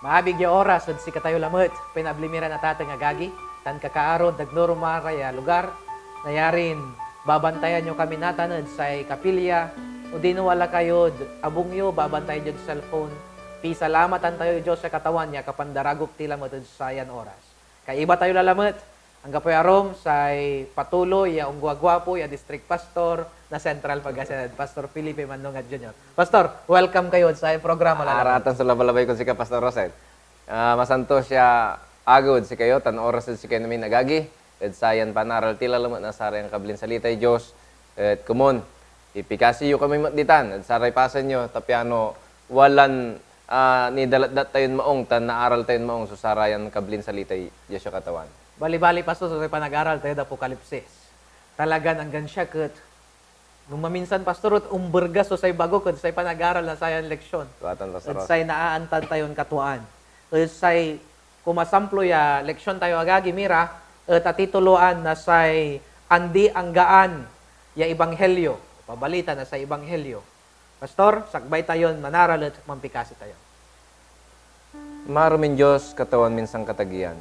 Maabig ya oras, ud si katayo lamot, pinablimira na tatang agagi, tan kakaarod, nagnormaraya lugar, nayarin, babantayan nyo kami natanod sa kapilya, o dinuwala kayo, abungyo, babantayan nyo sa cellphone, pisalamatan tayo Diyos sa katawan niya, kapandaragop tila mo sa yan oras. Kay iba tayo lalamot, ang kapoy arom sa patuloy, ya unggwagwapo, ya district pastor, na Central Pagasinan, Pastor Felipe Mandongat Jr. Pastor, welcome kayo sa programa. Aratan sa labalabay ko si ka Pastor Rosel. Masanto siya agod si kayo, tan oras si kayo namin nagagi. At sayan panaral tila lamot na saray ang kablin salitay Diyos. At kumon, ipikasi yu kami matditan. At saray pasan nyo, tapiano, walan ni dalat tayon maong, tan naaral tayon maong, susarayan kablin salitay Diyos yung katawan. Bali-bali, Pastor, sa panag-aral tayo da Apokalipsis. Talagan hanggang siya kat, nung maminsan, Pastor, umbergas o say bago kat say panag-aral na sayan leksyon. Tuwatan, Pastor At say naaantad tayon katuan. At say kumasamplo ya leksyon tayo agagi, mira, at atituluan na say andi ang gaan ya ibanghelyo. Pabalita na sa ibanghelyo. Pastor, sakbay tayon, manaral at mampikasi tayo. Marumin Diyos, katawan minsang katagian.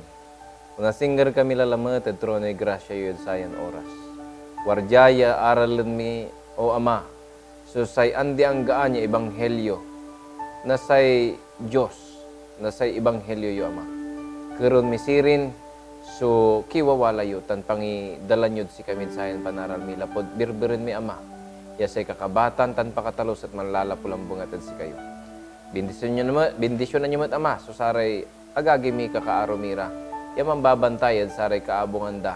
Una singger kami lalamat at trono'y grasya yun sayan oras. Warjaya aralan mi o Ama, susay andi ang gaan niya ibanghelyo, nasay Diyos, nasay ibanghelyo yu Ama. Karon misirin, so kiwawala yu, tan pangi dalan yun si kami sayan panaral mi lapod, birbirin mi Ama, yasay kakabatan, tan pakatalos at manlalapulang bungatan si kayo. Bendisyon na nyo mat Ama, susaray agagi mi kakaaromira, yaman babantay at saray kaabungan da.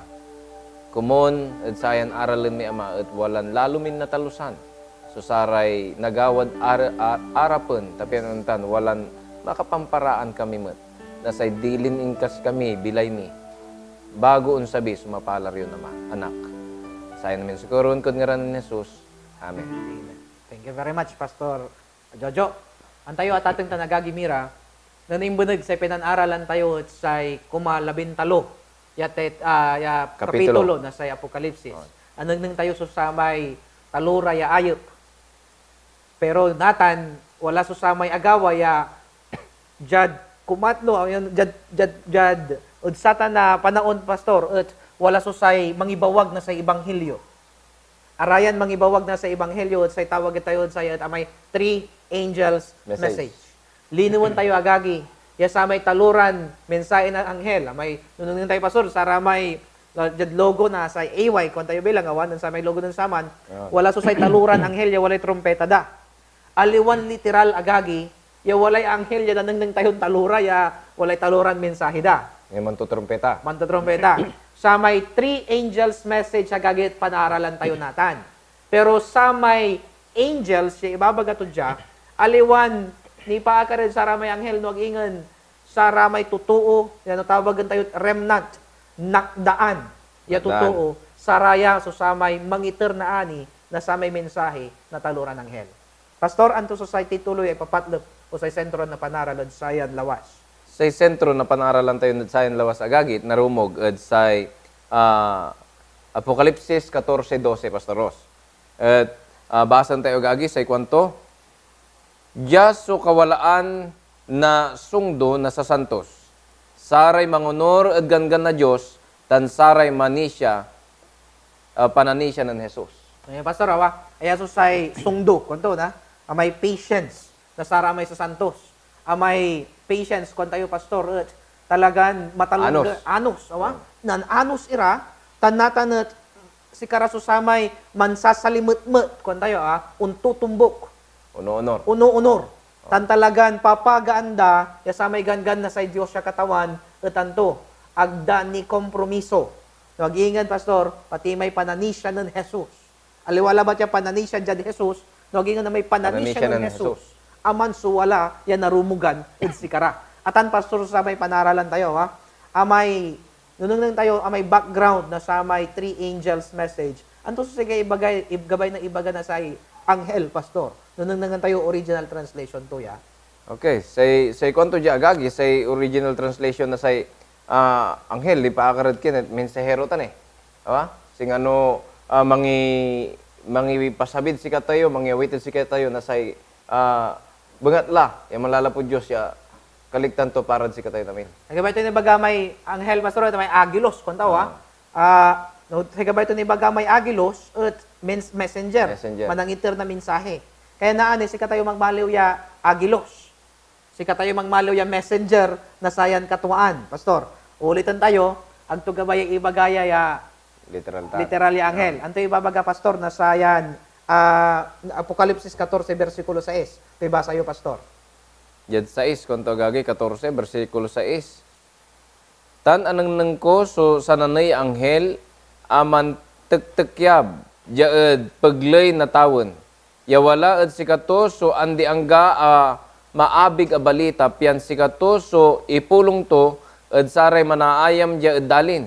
Kumon, at sayan aralin mi Ama, at walan lalumin na talusan. So saray nagawad arapon, tapi anuntan, walan makapamparaan kami mat. Nasay dilin inkas kami, bilay mi. Bago unsabi, sumapalar yun Ama, anak. Sayan namin sikuron kung ngaran ni Jesus. Amen. Thank you very much, Pastor Jojo. Antayo at ating tanagagimira, nanimbunag sa pinanaralan tayo at sa kumalabintalo ya kapitulo na sa Apokalipsis. Anong nang tayo susamay talura ya ayop. Pero natan, wala susamay agawa ya jad kumatlo, jad udsata na panaon, Pastor, at wala susay mangibawag na sa Ebanghelyo. Arayan mangibawag na sa Ebanghelyo at sa tawag tayo sa at amay three angels message. Linuwan tayo agagi. Ya sa may taluran, mensahe ng anghel. May nunungin tayo Pastor, sa ramay logo na sa AY, kung tayo bilang, awan, sa may logo ng saman, wala so sa taluran anghel, ya walay trompeta da. Aliwan literal agagi, ya walay anghel, ya nanang tayo talura, ya walay taluran mensahe da. Ngayon mantutrompeta. Mantutrompeta. Sa may three angels message agagi at panaralan tayo natan. Pero sa may angels, ya ibabagato dya, aliwan ni paakarin sa ramay anghel no agingan sa ramay tutuo yan tawagan tayo remnant nakdaan ya tutuo sa raya so sa may mangiter na ani na sa may mensahe na taluran ng anghel. Pastor, anto society tuloy ay papatlop o sa sentro na panaralan sa yan lawas. Sa sentro na panaralan tayo sa yan lawas agagit narumog at sa Apokalipsis 14:12 Pastor Ross. At basan tayo agagi sa kwanto Diyas so kawalaan na sungdo na sa santos. Saray mangunor at gangan na Diyos, tan saray manisya, pananisya ng Jesus. Pastor, awa, ay so say sungdo, kunto na, amay patience, na saramay sa santos. Amay patience, kung tayo, Pastor, talagan matalong anos, awa, nan anos ira, tan natanat, si karasusamay mansasalimut-mut, kung tayo, untutumbok. Uno-unor. Tan talagan papagaanda, ya sa may gangan na sa Diyos siya katawan, etanto, agda ni kompromiso. Nag-iingan, Pastor, pati may pananisya ng Jesus. Aliwala ba siya pananisya dyan ni Jesus? Nag-iingan na may pananisya ng Jesus. Aman suwala, yan narumugan, idsikara. Atan, Pastor, sa may panaralan tayo, ha? Amay, nunong tayo, amay background na sa may three angels message. Anto sige ibagay na ibaga na sa anghel, Pastor. Nunang tayo original translation to, ya. Okay, say konto di agagi, say original translation na say anghel, di pa akarad kin, mensahero tan eh. Awa? Sing ano, mangi pasabid si katayo, mangi awitin si katayo na say bangatla, yung malalapod Diyos ya kaligtan to parad si katay namin. Sa gabay ito ni baga may anghel, pastor, ito may agilos, kung tawa. No, sa gabay ito ni baga may agilos, at messenger, Messenger. manangitir na mensahe. Kaya naani, si katayo magmaliw ya agilos. Si katayo magmaliw ya messenger na sayan katuan. Pastor, ulitan tayo, ang tugabay ibagaya ya literal ya anghel. Anto ibabaga, pastor, na sayan Apokalipsis 14, versikulo 6. Ito ibasa iyo, pastor. Jad 6, konto gagi, 14, versikulo 6. Tan anang nangko, so sananay anghel, aman tektekyab, jaed paglay na tawon. Yawala at sikato, so andi angga maabig a balita, pian sikato, so ipulong to, at saray manaayam jaed dalin.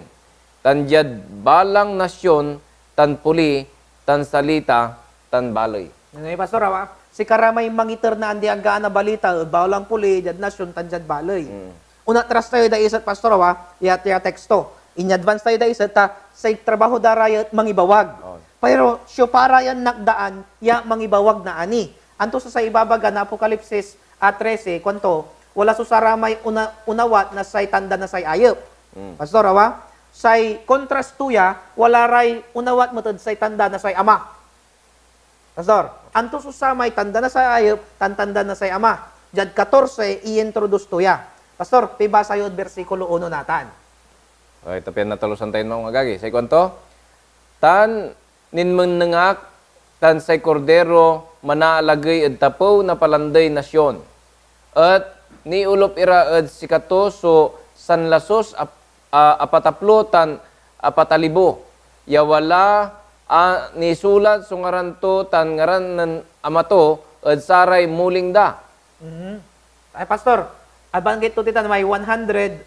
Tan jad balang nasyon, tan puli, tan salita, tan baloy. Ano yung pastor, si karamay mangiter na andi anggaan na balita, bawlang puli, jad nasyon, tanjad balay. Una, trust tayo da isat, pastor, ya teksto. In advance tayo da isat, sa trabaho darayat mangibawag. Pero, siyo para yan nakdaan, ya mangibawag na ani. Anto sa ibabaga na Apokalipsis 13, kwanto, wala susaramay unawat na say tanda na say ayop. Pastor, say contrast tuya, wala ray unawat matod say tanda na say ama. Pastor, anto susamay tanda na say ayop, tanda na say ama. Jad 14, i-introduce tuya. Pastor, pibasa yun versikulo 1 natan. Okay, tapian na talusan tayo mga gagi. Say kwanto, tan ninmenengak, tan say kordero, manaalagay at tapo na palanday nasyon. At ni ulop ira at sikato, so sanlasos apataplo tan apatalibo. Yawala ni sulat so ngaranto tan ngaran ng amato at saray muling da. Ay, pastor, abanggit to titan may 144,000.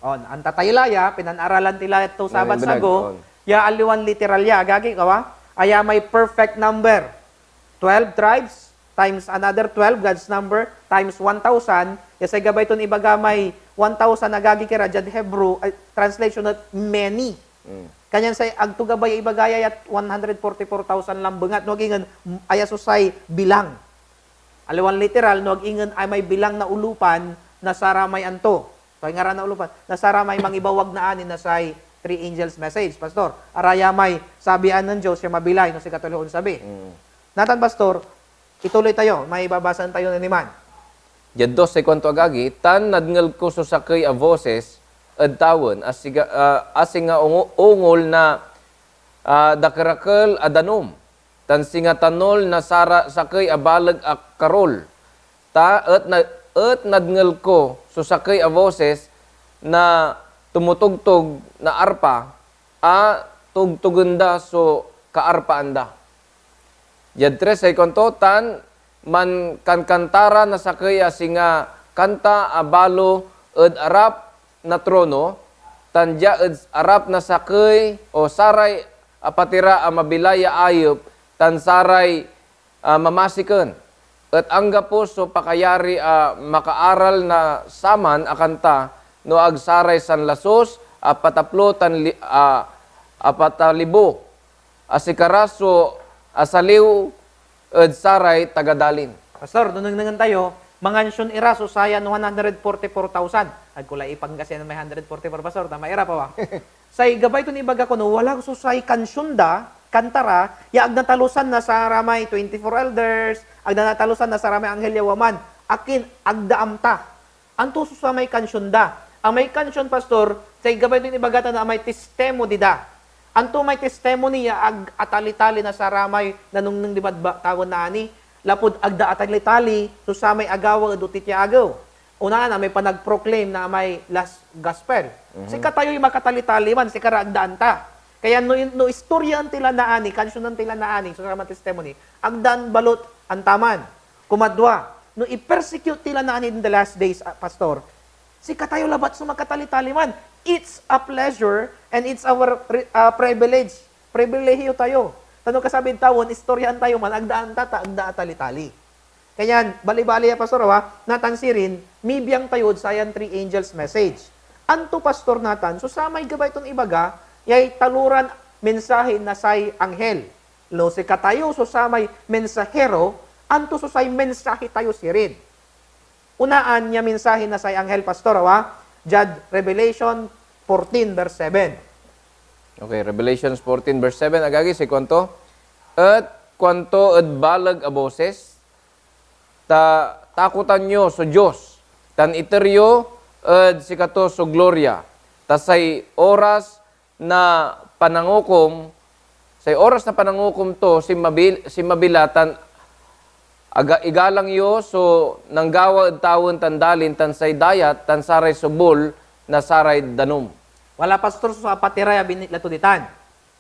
On. Ang tataylaya, pinanaralan tila ito sabat Binag, sago, on. ya aliwan literal ya, gagi kawa, aya may perfect number. 12 tribes times another 12, God's number, times 1,000. Yasa gabay ito ibaga may 1,000 na gagi kira, jad Hebrew, translation at many. Kanyan say agtugabay ibagaya at 144,000 lambengat no gingan aya susay bilang. Aliwan literal no gingan ay may bilang na ulupan na saramay anto. So ngaran na ulupan na saramay mangibawag na ani na say three angels message, pastor. Araya may sabian ng Diyos siya mabilay no si katuloon sabi. Natan, pastor, ituloy tayo, may babasan tayo na niman. Jaddo say kwanto agagi, tan nadngal ko so sakay a voices ad tawon asing nga ungol na dakrakal adanom tan singa tanol na sara sakay a balag a karol ta et nadngal ko so sakay a voices na tumutugtog na arpa tugtuganda so kaarpaanda. Jad tres ay kontotan man kantara na sakay singa kanta abalo ed arap na trono tanja ed arap na sakay o saray apatira a mabilaya ayop tan saray mamasiken et angga po so pakayari makaaral na saman akanta no agsaray sanlasos apataplo tan apatalibo asikaraso asaliw ed saray tagadalin. Pastor, nunang tayo, mangansyon ira so sayan 144,000. Agkulay ipanggasyan na may 144, pastor, tama ira pa ba? Say gabay to ni baga ko no, wala so say kansyunda, kantara, ya agnatalusan na sa ramay 24 elders, agnatalusan na sa ramay anghel yawaman, akin agdaamta. Anto so sa may kansyunda. Ang may kansyon, pastor, say gabay to ni baga na may testemo dida. Anto may testimony ya ag atali-tali na sa ramay nanung dibad tawon na ani lapud agda atali-tali so sa may agawa dutit ya agaw. Una na may panag-proclaim na may last gospel. Si katayo'y makatali-tali man si karagdaan ta. Kaya no istoryan tila na ani, kansyonan tila na ani so sa ramay testimony, agdan balot antaman. Kumadwa, no i-persecute tila na ani in the last days, pastor. Si katayo labat so makatali-tali man. It's a pleasure and it's our privilege. Pribilehiyo tayo. Tanong kasabing tawon, istoryan tayo man, agdaan agda tali-tali. Kaya, bali-bali ya pastor, natansirin, mibiyang tayo sayan three angels message. Anto pastor natan, so sa may gabay itong ibaga, yay taluran mensahe na say anghel. Lo si katayo, so sa may mensahero, anto so say mensahe tayo sirin. unaan niya mensahe na say anghel pastor, Jad Revelation 14 verse 7. Okay, Revelations 14 verse 7, agagi, si kwanto? At kwanto at balag a boses, takutan nyo so Diyos, tan iteryo at sikato so gloria, tasay oras na panangukom, say oras na panangukom to, si mabilatan, igalang yo, so nanggawa at tawon tandalin, tansay dayat, tansaray subol, na saray danom. Wala pastor sa patiray binitlatoditan.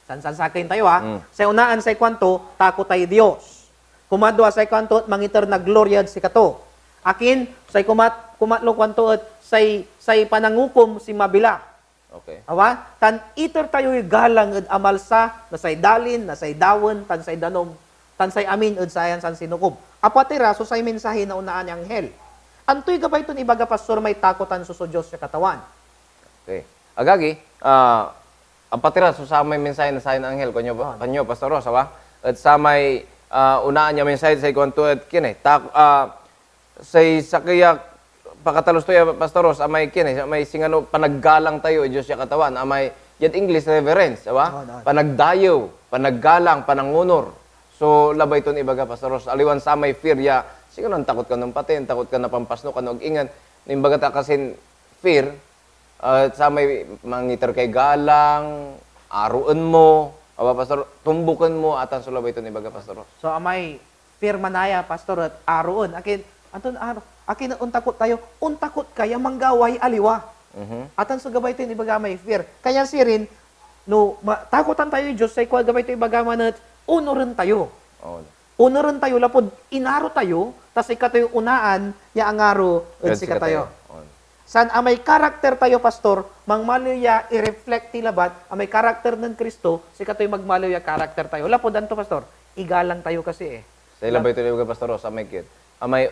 San sakin tayo Sa unaan say kwanto, takot tayo Dios. Kumadwa say kwanto, mangiter na gloria si kato. Akin, say kumatlo kwanto at say panangukom si mabila. Okay. Tan iter tayo galang at amalsa, na say dalin, na say dawon, tan say danom, tan say amin at sayan san sinukob. Apatira, so say mensahe na unaan ang hel. Antoy gabay ton ibaga pastor may takotan so Diyos sa katawan. Okay. Agagi, ang patira, so sa may mensahe na sa anghel, kanyo, Pastor Rosa, at sa may unaan niya mensahe sa ikwanto at kine, say sakiyak, pakatalos to Pastor Rosa, amay kine, may singano, panaggalang tayo, Diyos siya katawan, amay, yan English reverence, panagdayo, panaggalang, panangunor. So, labay ton ibaga, Pastor Rosa, aliwan sa may fear, siguro takot ka ng patin, takot ka na pampasno, kanog ingan, nimbaga ta kasin fear, sa may mangiter kay galang, aruan mo, pastor, tumbukan mo, atan sulabay ito ni baga, pastor. So, amay fear manaya, pastor, at aruan. Akin untakot tayo, untakot kaya manggaway aliwa. Atan so gabay ito ni baga may fear. Kaya sirin, no, takotan tayo Diyos, say kwa gabay ito ibaga manat, unoran tayo. Unoran tayo, lapod, inaro tayo, tas ikatayo unaan, ya angaro, at sika tayo. San amay karakter tayo, pastor, mangmaluya, i-reflect tilabat, amay karakter ng Kristo, sikatoy magmaluya karakter tayo. Lapod anto, pastor, igalang tayo kasi Sa ilabay ito ni baga, pastor, sa may kit. Amay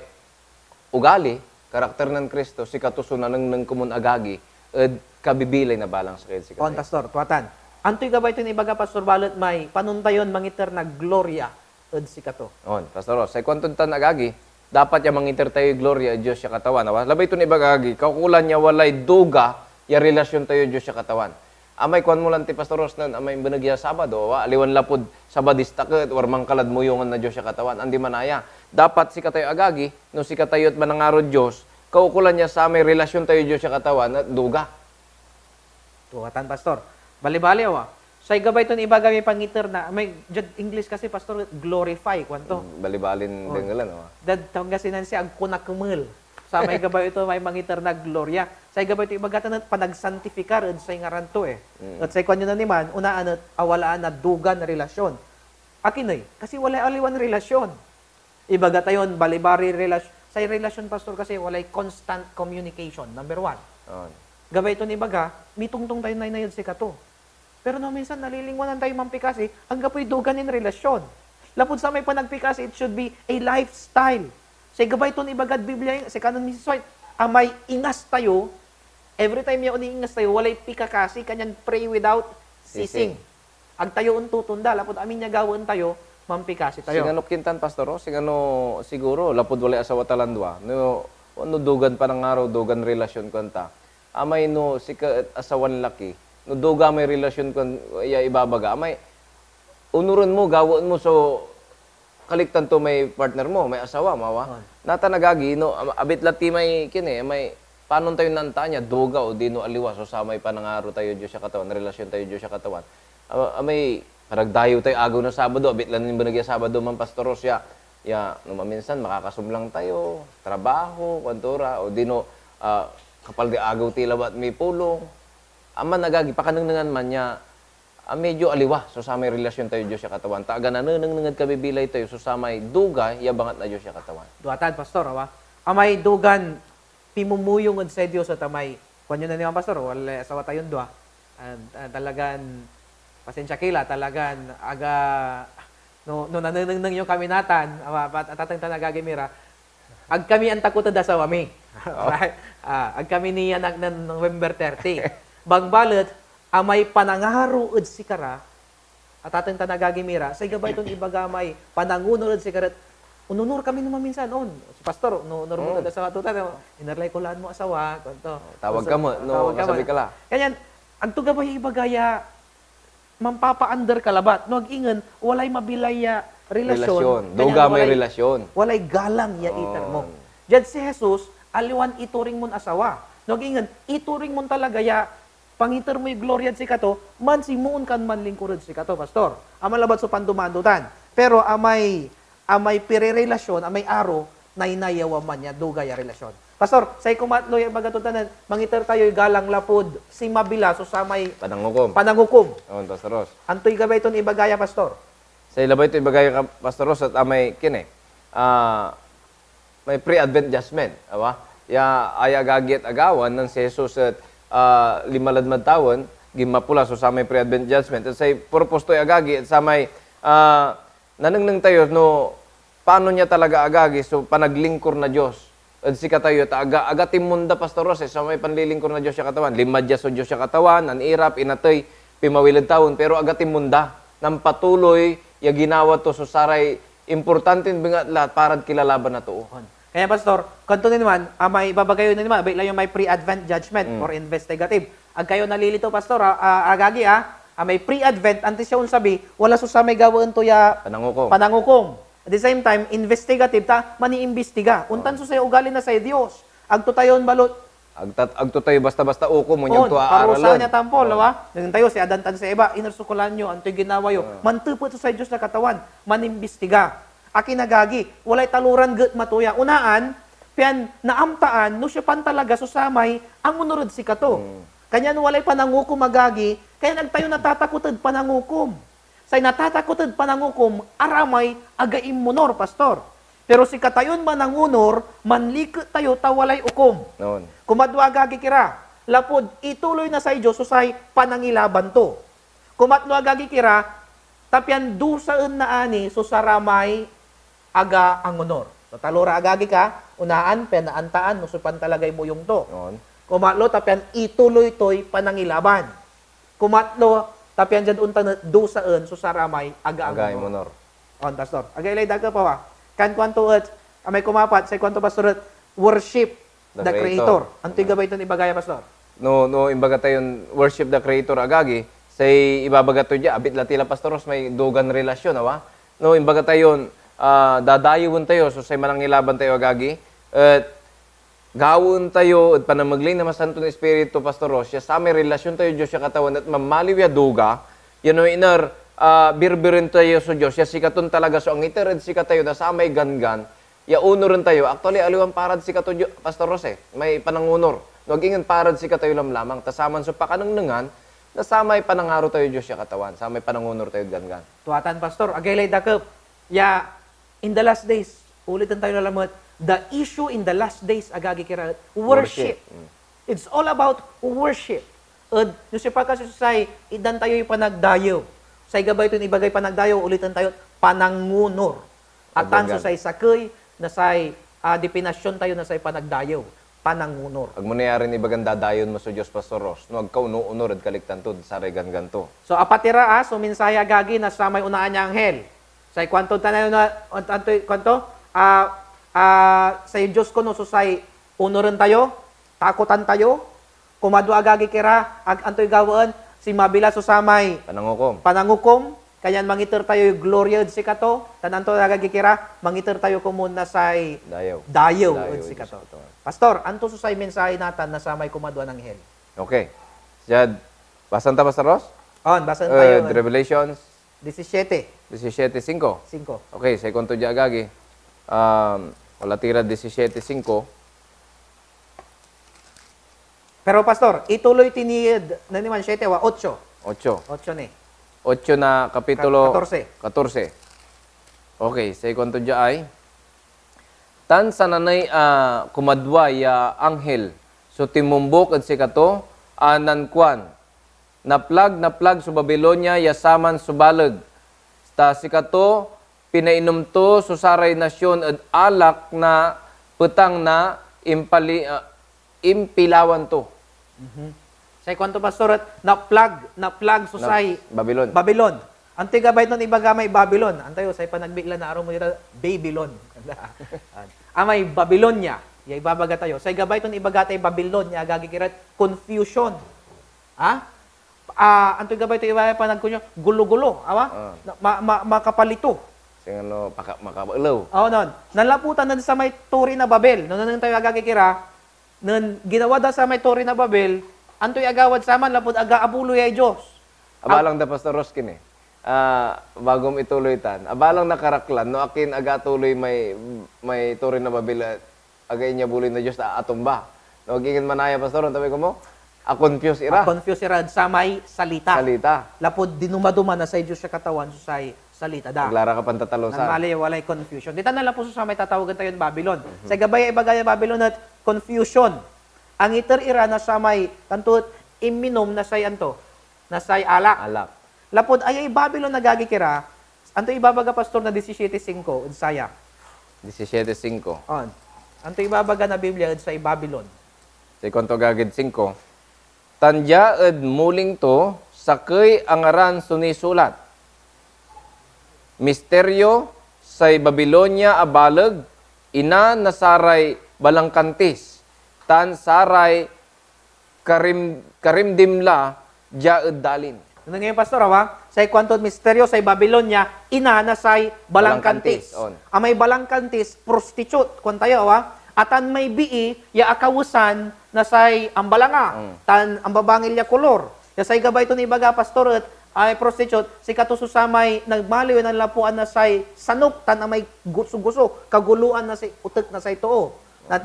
ugali, karakter ng Kristo, sikatusunan ng kumun agagi, at kabibilay na balang sa kid sikatoy. Pastor, tuwatan. Antoy gabay ito ni baga, pastor, balot may panuntayon mangiter na gloria, at sikato. Pastor, sa ikwantong tan agagi, dapat ya mangiter tayo gloria Diyos siya katawan. Labay ito ni bagagi, kaukulan niya walay duga, ya relasyon tayo Diyos siya katawan. Amay kwan mo lang ti Pastor Rosnan, amay binagya Sabado, aliwan lapod Sabadista ka, warmang kalad mo yung na Diyos siya katawan. Andi manaya. Dapat si katayo agagi, no si katayo at manangaro Diyos, kaukulan niya sa may relasyon tayo Diyos siya katawan at duga. Tuwatan, pastor. Bali-bali, Say gabay ito ni iba gami pangiter na, may English kasi, pastor, glorify, kwanto. Balibalin din galan, Dad, tawag kasi nansi, ang kunakumul. Sa may gabay ito, may mangiter na gloria. Say gabay ito, ibagatan at panagsantifikar, at say ngaranto At say kwanyo na naman, unaan at awalaan na dugan na relasyon. Akin kasi wala aliwan relasyon. Ibaga tayon, bali-bali relasyon. Say relasyon, pastor, kasi walay constant communication, number 1. Gabay ito ni baga, mitungtong tayo na yun si kato. Pero no, minsan nalilingwanan tayo mampikasi, ang gapoy dugan in relasyon. Lapod sa may panagpikasi, it should be a lifestyle. Say gabay ito ni bagad Biblia, sa kanon ni Sisoy, amay ingas tayo, every time yung iniingas tayo, walay pikakasi, kanyan pray without ceasing. Ag tayo untutunda, lapod amin niya gawin tayo, mampikasi tayo. Singano kintan, Pastor, singano siguro, lapod walay asawa talandwa, no dugan pa ng araw, dugan relasyon kanta. Amay no, sika asawan laki, no duga may relasyon kan ibabaga may unuron mo gawon mo so kaliktan to may partner mo may asawa nata nagagi no abit lati may kini may panon tayo nanta niya duga o dino aliwa so sa may panangaro tayo Dios sa katawan relasyon tayo Dios sa katawan may paragdayo tayo agaw na Sabado abit lang ba nagya Sabado man Pastor Rosya no maminsan makakasumlang tayo trabaho kwantora o dino kapal di agaw tila bat may pulong aman nagagi pakanangan man niya medyo aliwa so sa may relasyon tayo Diyos sa katawan ta gananangad kabibilay tayo so sa may duga yabangat na Diyos sa katawan duatan pastor amay dugan pimumuyong sa Diyos at amay kunyo na niya pastor wala asawa tayon dua talagan pasensya kila talagan aga no nananang yung kaminatan atatang tanagagimira ag kami ang takutan da sa wami right ag kami niya ng November 30 Bagbalot, amay panangaro ud sikara, at ating tanagagimira, sa gabay itong ibagamay, panangunod sikara, ununur kami naman minsan on. Si pastor, ununur mo tada sa tutan, inarlay ko laan mo asawa, kanto. Tawag ka mo, no, masabi ka la. Kanyan, ang tuga ba ibagaya, mampapa-under kalabat, no, ag-ingan, walay mabilaya relasyon. Duga may relasyon. Walay galang ya iter mo. Diyan si Jesus, aliwan ituring mon asawa. No, ag-ingan, ituring mon talaga ya, pangiter mo yung gloria si kato, man si muon kan man lingkurad si kato, pastor. Amalabat so pandumandutan. Pero amay pire-relasyon, amay aro, nainayawa man niya, duga ya relasyon. Pastor, say kumatlo yung bagatutan, mangiter tayo yung galang lapod, si mabila, so sa may panangukom. Oo, Pastor Ross. Antoy gabay ito ibagaya, pastor? Sa ilabay ito ibagay ka, Pastor Ross, at may kine, may pre-advent judgment. Awa? Ya, ay agagit agawan ng si Jesus at limaladmad tawon, gimapula, so sa may pre-advent judgment. At say purpose to agagi, at sa may nanangnang tayo, no, paano niya talaga agagi, so panaglingkor na Diyos. At si katayo, agatim munda, Pastor Ross, sa may panlilingkor na Diyos siya katawan. Limadya so Diyos siya katawan, nanirap, inatoy, pimawilid taon, pero agatim munda, nang patuloy, ya ginawa to, so saray, importante bingat lahat, parad kilalaban na to. Kaya pastor, kanto na naman, may babagayo na naman, lang yung may pre-advent judgment or investigative. Ag kayo nalilito, pastor, agagi may pre-advent, antes siya sabi, wala so sa may gawin to ya panangukom. At the same time, investigative ta, mani-imbestiga. Untan so sa'yo ugali na sa'yo Diyos. Agto tayo balot. Agto tayo basta-basta uko mo niyang tuwa parusa niya tampo, lawa. Nang tayo, si Adantan sa iba, inarsukulan nyo, anto'y ginawa yo. Mantupot sa Diyos na katawan, manimbestiga. Aki nagagi, walay taluran gut matuya. Unaan, piyan naamtaan, no siya pan talaga susamay, ang unurod si kato. Kanyan walay panangukom magagi, kaya nagtayo natatakutad panangukom. Say natatakutad panangukom, aramay agaim munor, pastor. Pero si katayon manangunor, manlikot tayo tawalay ukom. Noon. Kumadwa agagi kira, lapod ituloy na sa Diyos, susay panangilaban to. Kumatlo agagi kira, tapyan dusaan na ani, susaramay aga ang honor. So, talura agagi ka, unaan, penaantaan, nusupan talagay mo yung to. Noon. Kumatlo, tapyan ituloy to'y panangilaban. Kumatlo, tapyan dyan unta na dusaan, susaramay aga ang Agay honor. monor. On, pastor. Agay lay daga pa wa. Kan kwanto at, may kumapat, say kwanto pastor at, worship the Creator. Anto'y gabay ito ni Bagaya, pastor? No, imbaga tayo worship the Creator agagi, say ibabaga to diya, abit latila Pastor Ross, may dugan relasyon, awa? No, imbaga tayo, dadayawon tayo, so say manangilaban tayo agagi, at gawon tayo, at panamagling na masanto ng Espiritu, Pastor Ross, sa may relasyon tayo Diyos siya katawan, at mamaliw ya duga, yan o inar, birbirin tayo sa Diyos, ya sikaton talaga, so ang itered sika tayo, na sa may gangan, ya unorin tayo, actually, aliwan parad sika to, Pastor Ross, may panangunor, nag-ingan parad sika tayo lamang, tasaman so pakanangnangan, na sa may panangaro tayo Diyos siya katawan, sa may panangunor tayo gangan. Tuatan, pastor, agay lay dakap, in the last days, ulitin tayo na lamot, the issue in the last days, agagi kira, worship. It's all about worship. At yung siya kasi say, idan tayo yung panagdayo. Say gabay ito yung ibagay panagdayo, ulitin tayo, panangunor. At tanso say sakay, na say, depinasyon tayo na say panagdayo. Panangunor. Ag mo na rin ibagang dadayon mo sa Diyos, Pastor Ross, no agkauno-unor at kaliktan to, sa regan ganto. So, apatira so minsaya gagi na sa may unaan niya anghel. Say, kwanto tanayo na, kwanto? Say, Diyos ko no, so say, unorin tayo, takutan tayo, kumadu agagi kira, antoy gawaan, si mabila so sa may panangukom, kanyan mangiter tayo yung gloria si kato, tananto agagi kira, mangiter tayo kumuna say dayo si kato. Pastor, anto so say mensahe natan na sa may kumadu ng anghel. Okay. Jad, basan ta, Pastor Ross? On, basan tayo. Revelations 17. 17:5. 5. Okay, sa konto di agagi. Wala tira 17:5. Pero pastor, ituloy tinid na naman 7 wa 8. 8 ni. 8 na kapitulo 14. 14. Okay, sa konto di ay tan sananay kumadwa ya anghel so timumbok at sikato anankwan naplag sa Babylonia yasaman subalag ta sikato pinainom to susaray nasyon at alak na petang na impilawan to. Say kwanto pastor at naplag susay Babylon. Antiga bayt nun ibaga may Babylon. Antayo say panagbigla na araw mo dito Babylon. Amay Babylonia, ya ibabaga tayo. Sa gabay ton ibaga tayo Babylonia, gagikirat confusion. Ha? Anto gabay to ibaga pa nagkunyo gulo-gulo, awa? Makapalito. Sing ano, makabaulaw. Oo, non. Nanlaputan na sa may turi na Babel. Noon tayo agagikira, nun ginawa da sa may turi na Babel, anto'y agawad sa man, lapod aga-abulo ay Diyos. Abalang da Pastor Roskin bago mo ituloy tan. Abalang nakaraklan, no akin agatuloy may turin na babila, agay niya buloy na Diyos atumba. No, agingin manaya Pastor, tabi ko mo, confuse ira. Confuse ira sa may salita. Salita. Lapod dinumadaman na sa Diyos sa katawan, sa salita da. Naglara ka pantatalo sa. Nagmali, walay confusion. Dita na lang po sa may tatawagan tayo ng Babylon. Sa gabay ibagay Babylon at confusion. Ang iter ira na sa may tantut iminom na say anto, na say alak. Alak. Lapod ay Babylon nagagikira, anto ibabaga pastor na 17:5 unsaya. 17:5. On. Anto ibabaga na Biblia sa Babylon. Sa konto gagid 5. Tandya ed muling to sakay angaran sunisulat. Misteryo say Babylonia abalag ina nasaray balangkantis tan saray karimdimla ja ed dalin. Ano ngayon, Pastor, awa? Say kwanto misteryo say Babylonia, ina na say balangkantis. On. Amay balangkantis, prostitute, kwan tayo, awa? Atan may bii, ya akawusan na say ambalanga, tan ambabangil ya kolor. Ya say gabay to ni baga, Pastor, at ay prostitute, si katususamay nagmaliw ng lapuan na say sanok, tan amay guso-guso, kaguluan na say utek na say too.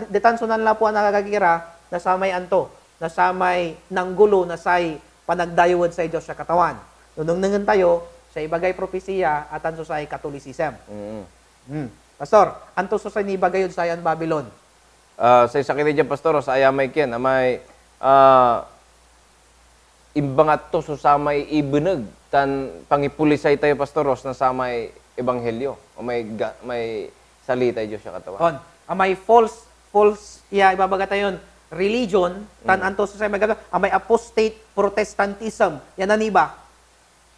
Detanso ng lapuan na kagakira, na sa may anto, na sa may nanggulo, na say panagdayawad sa Diyos sa katawan. Nung nangan tayo, sa ibagay propesiya at anto sa Catholicism. Pastor, anto sa ibagay yun sa yan Babylon? Sa isa kini dyan, Pastor, sa ayamay ken, amay imbangat to sa may ibunag, tan pangipulisay tayo, Pastoros, na sa may ebanghelyo, o may salita Diyos sa katawan. On, amay false, ibabaga tayo yun, religion, tan anto sa magaga, amay apostate Protestantism, yan aniba.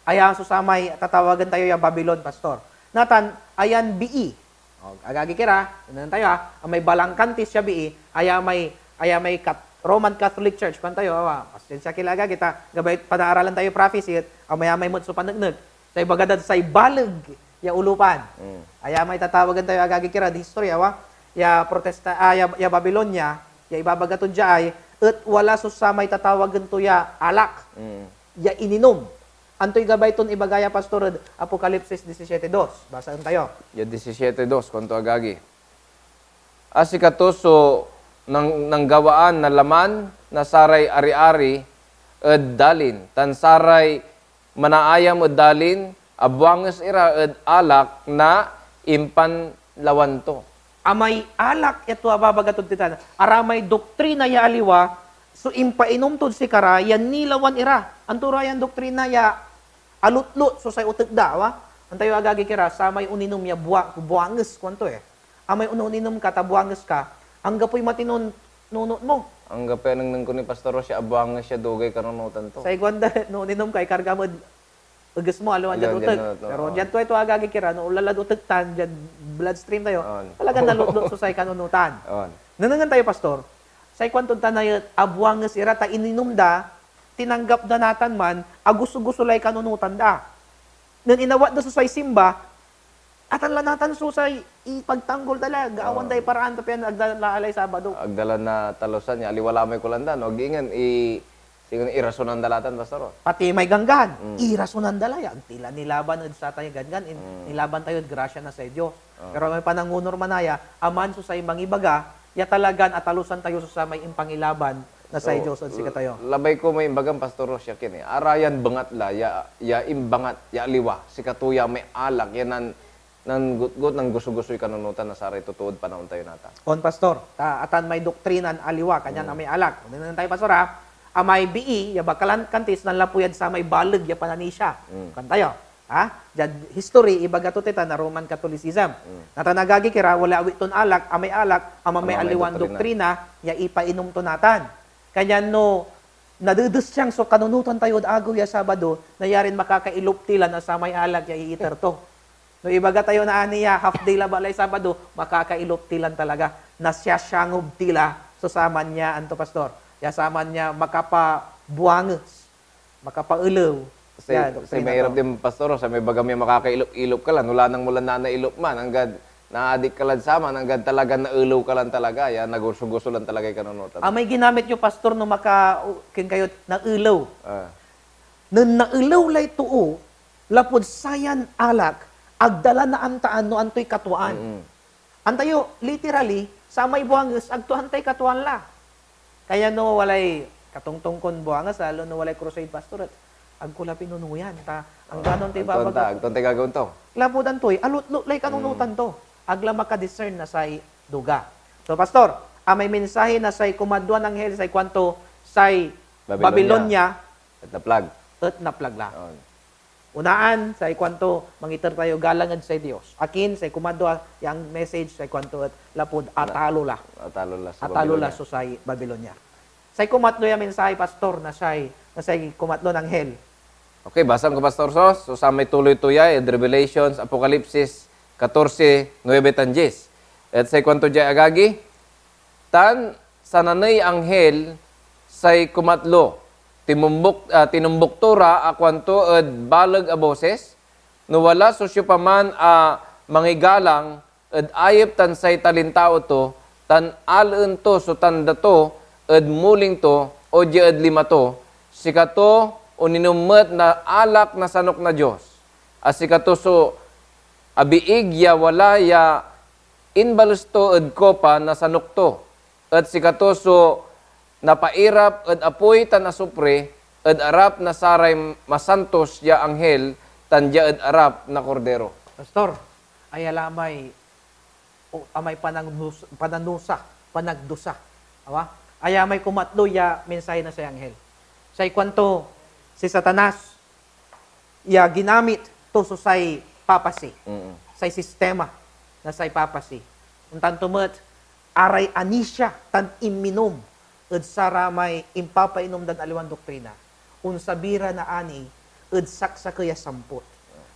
Ayan susamay tatawagan tayo yung Babylon, Pastor. Natan, ayan BE. Agagi kira, nan tayo amay balangkantis siya BE, ayan may Roman Catholic Church kan tayo, pasensya kilaga kita, gabay panaaralan tayo prophecy, amay mo so panagnag. Say bagadad say balag ya ulupan. Ayan may tatawagan tayo agagi kira di history ya ya Babylonia, ya ibabaga to ay at wala susamay tatawagan to ya alak. Ya ininom. Antoy gabay ton ibagaya Pastor Apokalipsis 17:2. Basahan tayo. Ya 17:2 konto agagi. Asikatoso ng gawaan na laman na saray ari-ari ed dalin tan saray manaayam ed dalin abwanges ira ed alak na impan lawanto. Amay alak ito ababagatud titan. Aramay doktrina ya aliwa, so impainom tod si kara, yan nilawan ira. Antura yan doktrina ya alutlut, so say utek dawa. Antayo agagi kira, sa may uninom ya buwanges, kwanto Amay uninom ka, tabuwanges ka, ang gapoy matinon nunot mo. Ang gapay nang ni Pastor Ros, siya abwanges siya dugay karunutan to. Sa igwanda, uninom kay karga mo, ugas mo, aluan dyan utek. Pero dyan to ito agagi kira, no ulalad utek tan, dyan bloodstream tayo. Talagang nalutlot so say kanunutan. Nanangan tayo, Pastor. Sa ikwanton tanay, abuanges ira, ta ininom da, tinanggap da natan man, aguso-guso lay kanunutan da. Nang inawat da so say simba, atan la natan so say ipagtanggol dala, gaawan day paraan ta pian agdala alay Sabado. Agdala na talosan niya, aliwala may kulandan, o gingan, siguro irasonan dalatan, Pastor. Pati may ganggan, irasunan dala yan. Tila nilaban sa tayo ganggan, nilaban tayo grasya na sa Diyos. Pero may panangunor manaya, aman so say mangibaga, ya talagan atalusan tayo sa may impangilaban na sa Diyos at sika tayo. Labay ko may imbagang Pastor Ros, yakin arayan bangat la, ya imbangat, ya aliwa, sikatuya may alak, yan nan gutgut nang gusto-gusto'y kanunutan na saray tutuod panahon tayo nata. On Pastor, atan may doktrinan aliwa, kanya na may alak. Unan tayo Pastor amay BE, ya bakalan kantis nan lapuyad sa may balag ya pananisya. Kan tayo. Jad history ibaga to tita na Roman Catholicism. Natanagagi kira wala awiton alak, amay alak, may aliwan doktrina, ya ipainom to natan. Kanya no nadudus siyang so kanunutan tayo agaw ya Sabado, na yarin makakailuptilan na sa may alak ya iiter to. No ibaga tayo na aniya, half day la balay Sabado, makakailop tilan talaga. Nasyasyangob tila, susaman niya, anto pastor. Yasaman niya, makapabuanges, makapaulaw. Kasi mahirap din, pastor, sa may baga may makakailop-ilop ka lang. Wala nang mula na nailop man. Hanggang naadik ka lang sama, hanggang talaga naulaw ka lang talaga. Yan, naguso-guso lang talaga yung kanunutan. May ginamit yung pastor no kin kayo naulaw. Nung naulaw lay tuo, lapod sayan alak, agdala na antaan no antoy katuan. Antayo, literally, sa may buwangas, agtuhantay katuan la. Kaya no walay katungtungkon buwangas, lalo no walay crusade pastor, at agkula pinunuyan. Ang ganon tayo babag. Agton tayo gagawin to. Lapod antoy, alot-lot lay kanunutan to. Agla makadiscern na say duga. So pastor, may mensahe na say kumadwa ng hell say kwanto say Babylonia at naplag. at naplagla. Unaan say kwanto mangiter tayo galangad sa Dios. Akin say kumadwa yang message say kwanto at lapod atalo la. Atalo la so say Babylonia. Say kumatlo yung mensahe pastor na say kumatlo ng hell. Okay, basan ko Pastor Sos. So sa may tuloy-tuyay, Revelations, Apokalipsis 14:9-10. At say kwanto jay agagi, tan sananay anghel say kumatlo, tinumbok tura akwanto ed balag a boses, no wala susyo paman a mangigalang ed ayep tan say talintao to, tan alun to so tanda to, ed muling to, o ed lima to, sikato o ninumet na alak na sanok na Diyos. As sikato so abiig ya wala ya inbalusto ed kopa na sanok to. At sikato so napairap ed apoy tan asupre ed arap na saray masantos ya anghel tan ya ed arap na kordero. Pastor, ay alamay amay panagdusa. Awa? Ay amay kumatlo ya mensahe na sa anghel. Say kwanto si Satanas ya ginamit to so say papasi. Say sistema na say papasi. Untan tumet aray anisya tan iminom ed saramay impapainom dan aliwan doktrina. Unsabira na ani ed saksa kaya samput.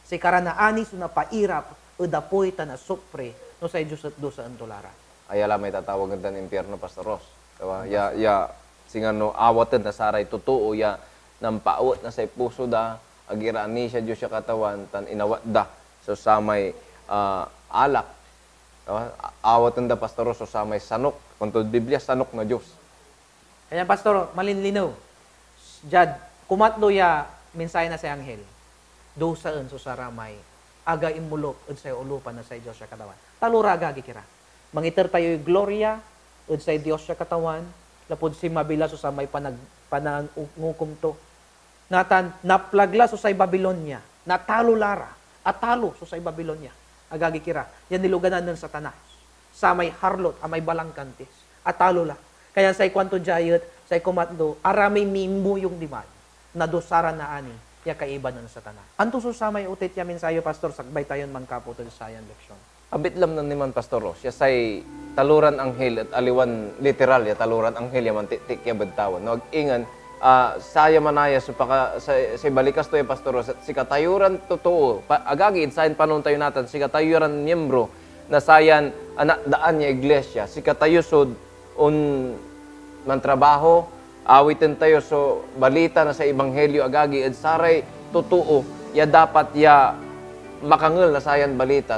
Si karana ani so napairap ed apoy tan asupre no say Dios at dosa antolara. Ayala may tatawag ng impyerno Pastor Ross. Diba? Ya singano awatan na saray totoo ya nang paawat na sa puso da agirani siya Diyos siya katawan tan inawat da so samay alak. Diba? Awatan da Pastor Ross so samay sanok kuntod Biblia sanok na Diyos. Kaya pastor, malinlinaw. Jad, kumatlo ya mensahe na sa anghel. Do saan so saramay aga imulok ed say ulupan na say Dios sa katawan. Talura gagi kira. Mangiter tayo gloria ed say Dios sa katawan. Lapod si mabila so samay panangukom to. Natan naplagla so say Babylonia. Natalo lara. Atalo so say Babylonia. Agagi kira. Yan niluganan ng Satanas. Samay harlot amay balangkantis. Atalo la. Kaya say kwanto jayet, say kumatlo, aramay mimbo yung dimad, na dosara na ani, ya kaiba ng Satanas. Anto susamay utit yamin sayo, Pastor, sagbay tayon man kaputol sayan leksyon. Abit lam na niman Pastor Ross, ya say taluran anghel at aliwan literal, ya taluran anghel yaman tik ya bedtawan. No, ingan, saya manaya so sa balikas to ya Pastor Ross, si katayuran totoo, agagi, sayan panon tayo natin, si katayuran miyembro, na sayan anak daan niya iglesia, si katayusod, man trabaho, awitin tayo so balita na sa ebanghelyo agagi ed saray totoo ya dapat ya makangel na sayan balita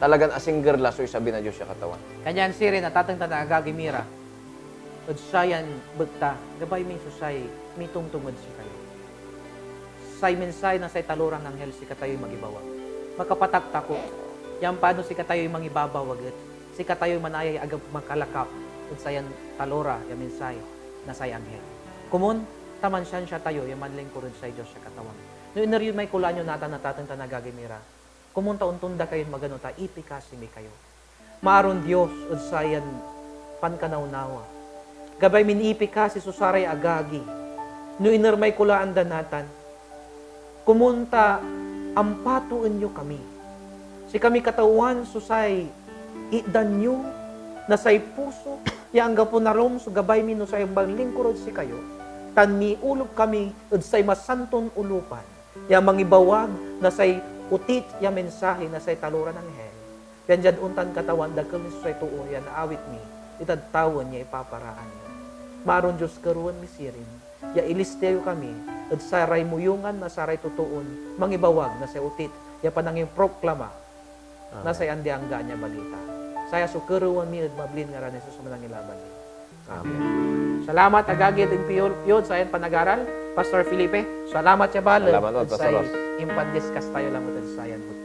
talagan asingger la so isabi na Dios siya katawan. Kanyan siri na tatang tanang agagi mira. Ed sayan begta, gabay min susay mitungtungod si kayo. Say mensay na say talurang ng hel si katayo'y magibawa. Makapatak-tako. Yan paano si katayo'y mangibabaw agad. Si katayo'y manayay agad makalakap. Ed sayan talura ya mensay na say anghel. Kumun taman siya tayo ya manling kurod say Dios sa katawan. No ineryo may kulanyo natan na tatang tanagagimira. Kumun taon-tunda kayo magano ta ipikasimi kayo. Maaron Dios ed sayan pankanaw-nawa. Gabay min ipikasi susaray agagi. No iner may kulaan danatan. Kumunta ampatuon nyo kami. Si kami katawan susay idanyo na say puso, yang gapo na rom, so gabay mi no say lingkurod si kayo, tan miulog kami, ud say masanton ulupan, yang mangibawag na say utit ya mensahe na say taluran ng hell. Yan dyan untan katawan, dakil ni say tuo, yan awit ni, itad tawon niya ipaparaan niya. Maron Diyos karuan misirin, ya ilisteyo kami, at saray muyungan na saray tutuon, mangibawag na say utit, ya pananging proklama, na say andiangga niya balita. Saya sukaruan mi, at mablin nga rin Jesus manangilaban niya. Amen. Salamat agagid ng piyod sa ayan panagaral, Pastor Felipe. Salamat siya bala. Salamat, Pastor Ross. Impan discuss tayo lang sa ayan.